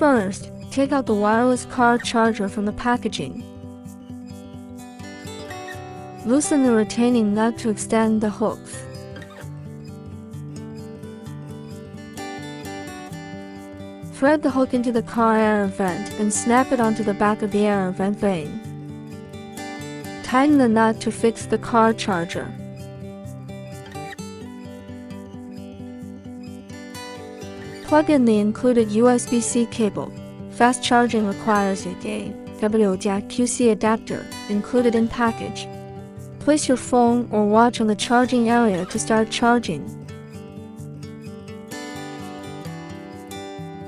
First, take out the wireless car charger from the packaging. Loosen the retaining nut to extend the hooks. Thread the hook into the car air vent and snap it onto the back of the air vent vane. Tighten the nut to fix the car charger. Plug in the included USB-C cable. Fast charging requires a iWatch adapter included in package. Place your phone or watch on the charging area to start charging.